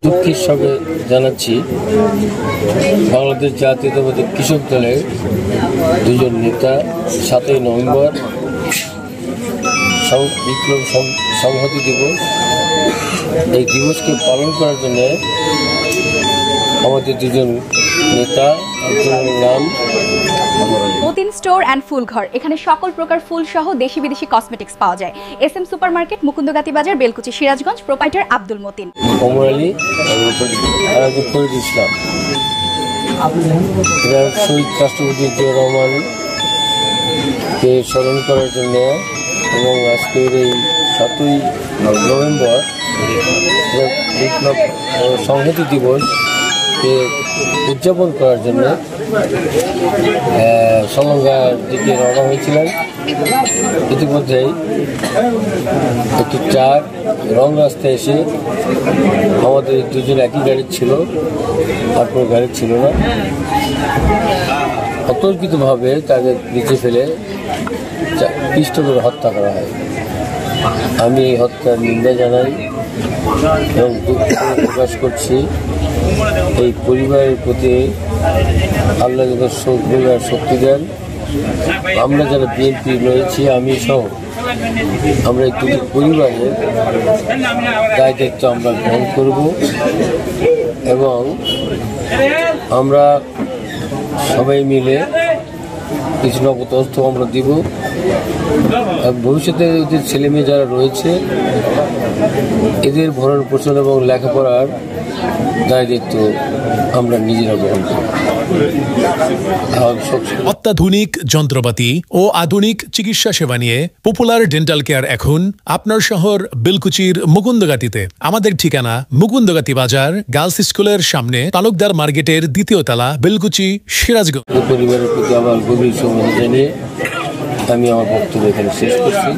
দুঃখের সঙ্গে জানাচ্ছি বাংলাদেশ জাতীয়তাবাদী কৃষক দলের দুজন নেতা 7ই নভেম্বর বিপ্লব সংহতি দিবস, এই দিবসকে পালন করার জন্য আমাদের দুজন নেতা, একজনের নাম মতিন স্টোর অ্যান্ড ফুল ঘর। এখানে সকল প্রকার ফুল সহ দেশি বিদেশি কসমেটিক্স পাওয়া যায়। SM সুপার মার্কেট, মুকুন্দগাতি বাজার, বেলকুচি, সিরাজগঞ্জ। প্রোপাইটার আব্দুল মতিন, কমর আলী, ফরিদ ইসলাম। শহীদ রাষ্ট্রপতি জিয়া রহমানকে স্মরণ করার জন্য এবং আজকের এই 7ই নভেম্বর বিপ্লব সংহতি দিবসকে উদযাপন করার জন্য সমঙ্গার দিকে রওনা হয়েছিলেন। ইতিমধ্যেই একটি ট্রাক রং রাস্তায় এসে আমাদের দুজন একই গাড়ি ছিল, আর কোনো গাড়ি ছিল না। অতর্কিতভাবে তাকে নিচে ফেলে পিষ্ট করে হত্যা করা হয়। আমি এই হত্যার নিন্দা জানাই এবং দুঃখ প্রকাশ করছি। এই পরিবারের প্রতি আল্লাহ যেন পরিবার শক্তি দেন। আমরা যারা বিএনপি রয়েছি, আমি সহ আমরা এই দুটি পরিবারের দায় দায়িত্ব আমরা গ্রহণ করব এবং আমরা সবাই মিলে কিছু নগদ অর্থ আমরা দিব। ভবিষ্যতে এদের ছেলেমেয়ে যারা রয়েছে এদের ভরণ পোষণ এবং লেখাপড়ার দায় দায়িত্ব আমরা নিজেরা গ্রহণ করব। অত্যাধুনিক যন্ত্রপাতি ও আধুনিক চিকিৎসা সেবা নিয়ে পপুলার ডেন্টাল কেয়ার এখন আপনার শহর বেলকুচির মুকুন্দগাতিতে। আমাদের ঠিকানা মুকুন্দগাতি বাজার, গার্লস স্কুলের সামনে, তালুকদার মার্কেটের 2য় তলা, বেলকুচি, সিরাজগঞ্জ। পরিবারের প্রতি আমার গভীর শ্রদ্ধা জানিয়ে আমি আমার বক্তব্য এখানে শেষ করছি।